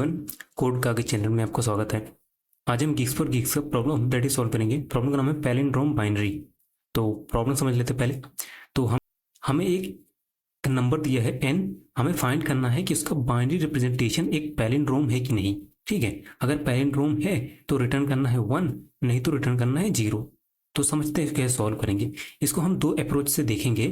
Everyone, code कागज channel में आपका स्वागत है। आज हम गिग्स फॉर गिग्स का प्रॉब्लम दैट इज सॉल्व करेंगे। प्रॉब्लम का नाम है पैलिंड्रोम बाइनरी। तो प्रॉब्लम समझ लेते हैं पहले। तो हमें एक नंबर दिया है n, हमें फाइंड करना है कि उसका बाइनरी रिप्रेजेंटेशन एक पैलिंड्रोम है कि नहीं। ठीक है, अगर पैलिंड्रोम है तो रिटर्न करना है 1, नहीं तो रिटर्न करना है 0। तो समझते हैं कैसे सॉल्व करेंगे। इसको हम दो अप्रोच से देखेंगे।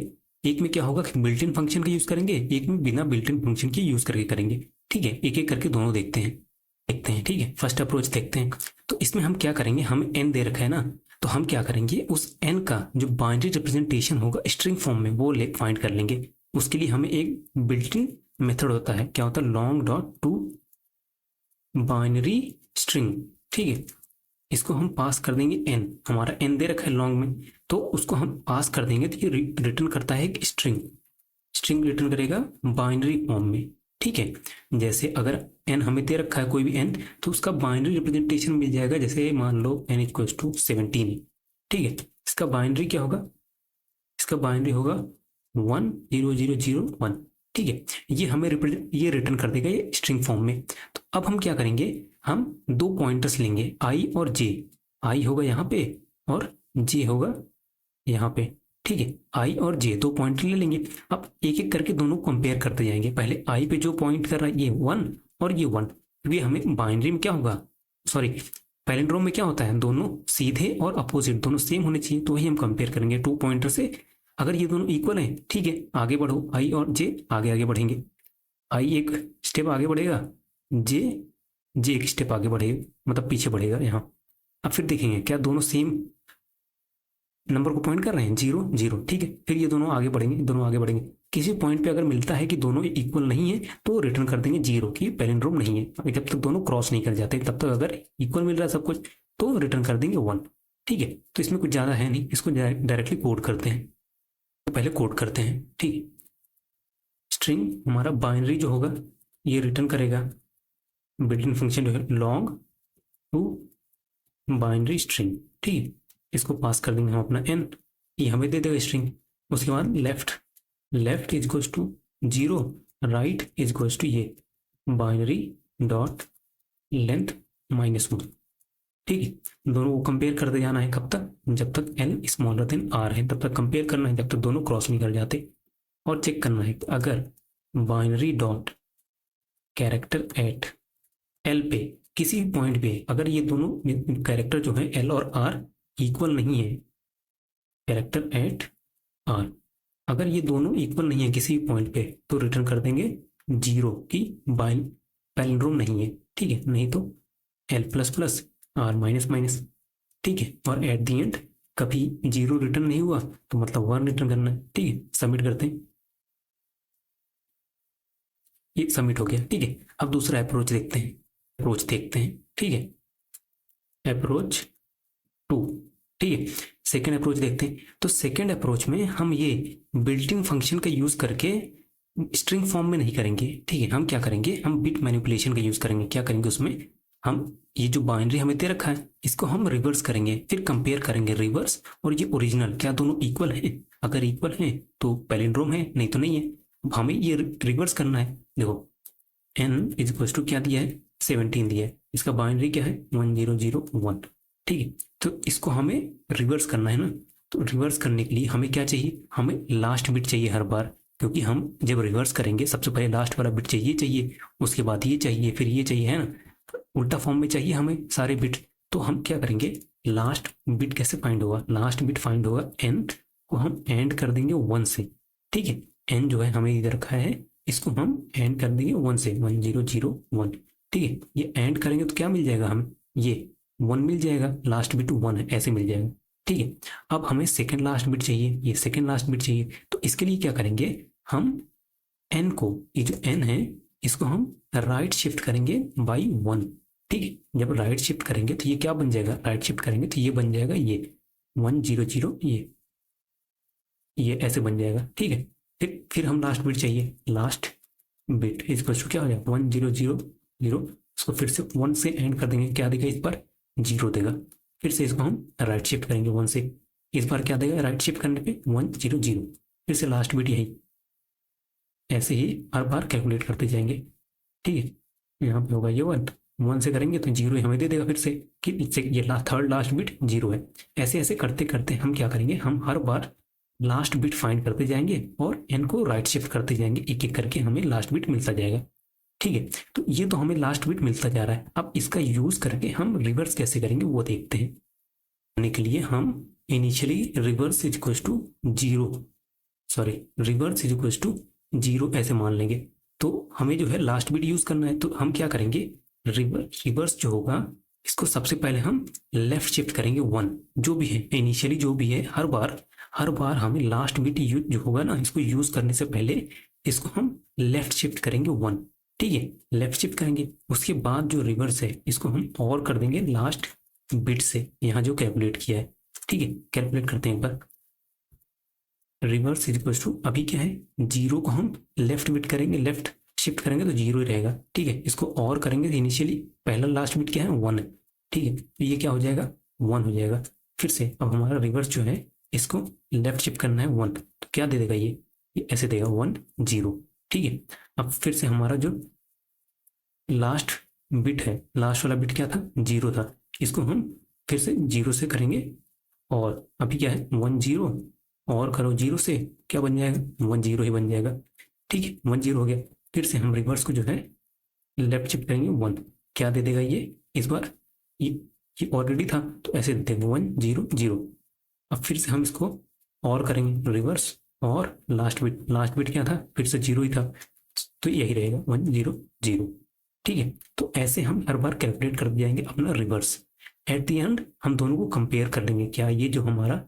एक में क्या होगा कि बिल्ट इन फंक्शन का यूज करेंगे, एक में बिना बिल्ट इन फंक्शन के यूज करके करेंगे। ठीक है, एक एक करके दोनों देखते हैं। ठीक है, फर्स्ट अप्रोच देखते हैं। तो इसमें हम क्या करेंगे, हमें एन दे रखा है ना, तो हम क्या करेंगे उस एन का जो बाइनरी रिप्रेजेंटेशन होगा स्ट्रिंग फॉर्म में वो फाइंड कर लेंगे। उसके लिए हमें एक बिल्ट इन मेथड होता है, क्या होता है, long dot to binary string. ठीक है, इसको हम पास कर देंगे एन, हमारा एन दे रखा है लॉन्ग में, तो उसको हम पास कर देंगे तो ये रिटर्न करता है एक स्ट्रिंग रिटर्न करेगा बाइनरी फॉर्म में। ठीक है, जैसे अगर एन हमें दे रखा है कोई भी एन, तो उसका बाइनरी रिप्रेजेंटेशन मिल जाएगा। जैसे मान लो एन इक्वल्स टू 17। ठीक है, इसका बाइनरी क्या होगा, इसका बाइनरी होगा 1 0 0 0 1। ठीक है, ये हमें ये रिटर्न कर देगा ये स्ट्रिंग फॉर्म में। तो अब हम क्या करेंगे, हम दो पॉइंटर्स लेंगे आई और जे। आई होगा यहाँ पे और जे होगा यहाँ पे। ठीक है, आई और जे दो पॉइंट ले लेंगे। अब एक एक करके दोनों कंपेयर करते जाएंगे। पहले आई पे जो पॉइंट कर रहा है ये 1 और ये 1, क्योंकि हमें बाइनरी में क्या होगा, सॉरी पैलिंड्रोम में क्या होता है, दोनों सीधे और अपोजिट दोनों सेम होने चाहिए। तो वही हम कंपेयर करेंगे टू पॉइंटर से। अगर ये दोनों इक्वल हैं, ठीक है, आगे बढ़ो, आई और जे आगे आगे बढ़ेंगे। आई एक स्टेप आगे बढ़ेगा, जे एक स्टेप आगे बढ़ेगा, मतलब पीछे बढ़ेगा यहाँ। अब फिर देखेंगे क्या दोनों सेम नंबर को पॉइंट कर रहे हैं, 0 0। ठीक है, फिर ये दोनों आगे बढ़ेंगे। किसी पॉइंट पे अगर मिलता है कि दोनों इक्वल नहीं है तो रिटर्न कर देंगे 0 की पैलिंड्रोम नहीं है। जब तक दोनों क्रॉस नहीं कर जाते तब तक अगर इक्वल मिल रहा है सब कुछ तो रिटर्न कर देंगे 1। ठीक है, तो इसमें कुछ ज्यादा है नहीं, इसको डायरेक्टली कोड करते हैं। तो पहले कोड करते हैं। ठीक है, स्ट्रिंग हमारा बाइनरी जो होगा ये रिटर्न करेगा बिल्ट इन फंक्शन जो है लॉन्ग टू बाइनरी स्ट्रिंग। ठीक है, इसको पास कर देंगे हम अपना एन, ये हमें दे देगा स्ट्रिंग। उसके बाद left is equals to 0, right is equals to ये बाइनरी डॉट लेंथ -1। ठीक है, दोनों को कंपेयर करते जाना है। कब तक, जब तक एल स्मॉलर देन आर है तब तक कंपेयर करना है, जब तक दोनों क्रॉस नहीं कर जाते। और चेक करना है अगर binary dot character eight L पे किसी भी पॉइंट पे अगर ये दोनों कैरेक्टर जो है एल और आर इक्वल नहीं है, कैरेक्टर एट आर अगर ये दोनों इक्वल नहीं है किसी पॉइंट पे तो रिटर्न कर देंगे 0 की पैलिंड्रोम नहीं है। ठीक है, नहीं तो L plus plus R minus minus. ठीक है, और एट दी एंड कभी 0 रिटर्न नहीं हुआ तो मतलब 1 रिटर्न करना है। ठीक है, सबमिट करते हैं, ये सबमिट हो गया। ठीक है, अब दूसरा अप्रोच देखते हैं। ठीक है, अप्रोच 2। ठीक है, सेकेंड अप्रोच देखते हैं। तो सेकेंड अप्रोच में हम ये बिल्ट इन फंक्शन का यूज करके स्ट्रिंग फॉर्म में नहीं करेंगे। ठीक है, हम क्या करेंगे, हम बिट मैनिपुलेशन का यूज करेंगे। क्या करेंगे उसमें, हम ये जो बाइनरी हमें दे रखा है इसको हम रिवर्स करेंगे, फिर कंपेयर करेंगे रिवर्स और ये ओरिजिनल, क्या दोनों इक्वल है। अगर इक्वल है तो पैलिंड्रोम है, नहीं तो नहीं है। हमें ये रिवर्स करना है। देखो एन इज इक्वल टू क्या दिया है, 17 दिया है, इसका बाइनरी क्या है 1 0 0 1। ठीक है, तो इसको हमें रिवर्स करना है ना। तो रिवर्स करने के लिए हमें क्या चाहिए, हमें लास्ट बिट चाहिए हर बार, क्योंकि हम जब रिवर्स करेंगे सबसे पहले लास्ट वाला बिट चाहिए, उसके बाद ये चाहिए, फिर ये चाहिए, है ना। तो उल्टा फॉर्म में चाहिए हमें सारे बिट। तो हम क्या करेंगे, लास्ट बिट कैसे फाइंड होगा, लास्ट बिट फाइंड होगा एन को हम एंड कर देंगे 1 से। ठीक है, एन जो है हमें इधर रखा है, इसको हम एंड कर देंगे 1 से, 1 0 0 1। ठीक है, ये एंड करेंगे तो क्या मिल जाएगा, हम ये 1 मिल जाएगा, लास्ट बिट 1 है, ऐसे मिल जाएगा। ठीक है, अब हमें सेकंड लास्ट बिट चाहिए, ये सेकंड लास्ट बिट चाहिए। तो इसके लिए क्या करेंगे, हम एन को, ये जो एन है इसको हम राइट शिफ्ट करेंगे बाई 1। ठीक है, जब राइट शिफ्ट करेंगे तो ये क्या बन जाएगा, राइट शिफ्ट करेंगे तो ये बन जाएगा ये 1 0 0 ये ऐसे बन जाएगा। ठीक है, फिर हम लास्ट बिट चाहिए, लास्ट बिट इसको क्या हो जाएगा 1 0 0 0, इसको फिर से 1 से एंड कर देंगे, क्या देगा इस बार 0 देगा। फिर से इसको हम राइट शिफ्ट करेंगे 1 से, इस बार क्या देगा, राइट शिफ्ट करने पे 1 0 0, फिर से लास्ट बिट यही। ऐसे ही हर बार कैलकुलेट करते जाएंगे। ठीक है, यहाँ पे होगा ये 1 से करेंगे तो 0 हमें दे देगा फिर से कि ये थर्ड लास्ट बिट 0 है। ऐसे ऐसे करते करते हम क्या करेंगे, हम हर बार लास्ट बिट फाइंड करते जाएंगे और एन को राइट शिफ्ट करते जाएंगे, एक एक करके हमें लास्ट बिट मिलता जाएगा। ठीक है, तो ये तो हमें लास्ट बिट मिलता जा रहा है। अब इसका यूज करके हम रिवर्स कैसे करेंगे वो देखते हैं। करने के लिए हम initially reverse is equal to 0 ऐसे मान लेंगे। तो हमें जो है लास्ट बिट यूज करना है, तो हम क्या करेंगे, रिवर्स जो होगा इसको सबसे पहले हम लेफ्ट शिफ्ट करेंगे 1, जो भी है इनिशियली जो भी है, हर बार हमें लास्ट बिट यूज जो होगा ना, इसको यूज करने से पहले इसको हम लेफ्ट शिफ्ट करेंगे 1। ठीक है, लेफ्ट शिफ्ट करेंगे, उसके बाद जो रिवर्स है इसको हम और कर देंगे लास्ट बिट से, यहाँ जो कैलकुलेट किया है। ठीक है, कैलकुलेट करते हैं एक बार। रिवर्स इज इक्वल टू अभी क्या है, 0 को हम लेफ्ट बिट करेंगे, लेफ्ट शिफ्ट करेंगे तो 0 ही रहेगा। ठीक है, इसको और करेंगे तो इनिशियली पहला लास्ट बिट क्या है 1 है। ठीक है, तो ये क्या हो जाएगा 1 हो जाएगा। फिर से अब हमारा रिवर्स जो है इसको लेफ्ट शिफ्ट करना है 1, तो क्या दे देगा ये ऐसे देगा 1 0। ठीक है, अब फिर से हमारा जो लास्ट बिट है, लास्ट वाला बिट क्या था 0 था, इसको हम फिर से 0 से करेंगे और अभी क्या है 1 0 और करो 0 से, क्या बन जाएगा 1 0 ही बन जाएगा। ठीक है, 1 0 हो गया। फिर से हम रिवर्स को जो है लेफ्ट शिफ्ट करेंगे 1, क्या दे देगा ये इस बार, ये ऑलरेडी था तो ऐसे दे देंगे 1 0 0। अब फिर से हम इसको और करेंगे रिवर्स और लास्ट बिट क्या था फिर से 0 ही था, तो यही रहेगा 1 0 0। ठीक है, तो ऐसे हम हर बार कैलकुलेट कर जाएंगे अपना रिवर्स। एट द एंड हम दोनों को कंपेयर कर लेंगे, क्या ये जो हमारा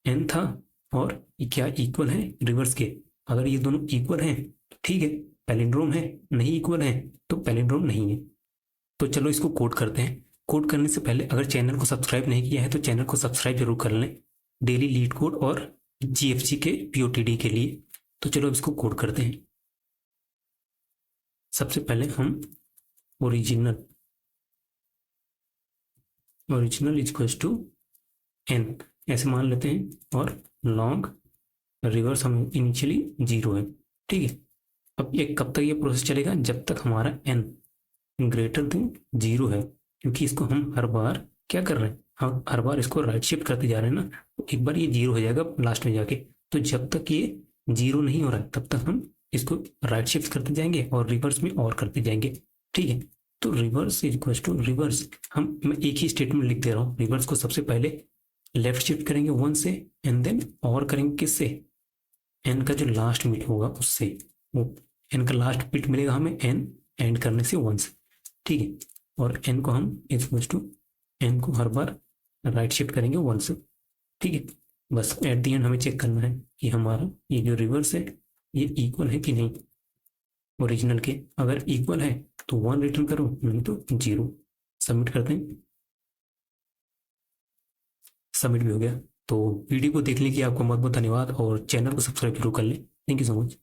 एन था और ये क्या इक्वल है रिवर्स के। अगर ये दोनों इक्वल हैं तो ठीक है, पैलिंड्रोम है, नहीं इक्वल है तो पैलिंड्रोम नहीं है। तो चलो इसको कोड करते हैं। कोड करने से पहले अगर चैनल को सब्सक्राइब नहीं किया है तो चैनल को सब्सक्राइब जरूर कर लें, डेली लीड कोड और जीएफसी के पीओटीडी के लिए। तो चलो इसको कोड करते हैं। सबसे पहले हम ओरिजिनल इक्वल्स टू एन ऐसे मान लेते हैं और लॉन्ग रिवर्स हम इनिशियली 0 है। ठीक है, अब ये कब तक ये प्रोसेस चलेगा, जब तक हमारा एन ग्रेटर देन 0 है, क्योंकि इसको हम हर बार क्या कर रहे हैं, हम हर बार इसको राइट शिफ्ट करते जा रहे हैं ना, तो एक बार ये 0 हो जाएगा लास्ट में जाके। तो जब तक ये 0 नहीं हो रहा है तब तक हम इसको राइट शिफ्ट करते जाएंगे और रिवर्स में और करते जाएंगे। ठीक है, तो reverse is equal to reverse, मैं एक ही स्टेटमेंट लिख दे रहा हूँ। रिवर्स को सबसे पहले लेफ्ट शिफ्ट करेंगे 1 से एंड देन और करेंगे किससे, एन का जो लास्ट बिट होगा उससे, वो एन का लास्ट बिट मिलेगा हमें एन एंड करने से 1 से। ठीक है, और एन को हम इक्वल्स टू एन को हर बार राइट शिफ्ट करेंगे 1 से। ठीक है, बस एट द एंड हमें चेक करना है कि हमारा ये जो रिवर्स है ये इक्वल है कि नहीं ओरिजिनल के। अगर इक्वल है तो 1 रिटर्न करो, नहीं तो 0। सबमिट करते हैं, सबमिट भी हो गया। तो वीडियो को देखने के लिए आपको बहुत बहुत धन्यवाद और चैनल को सब्सक्राइब जरूर कर लें। Thank you so much.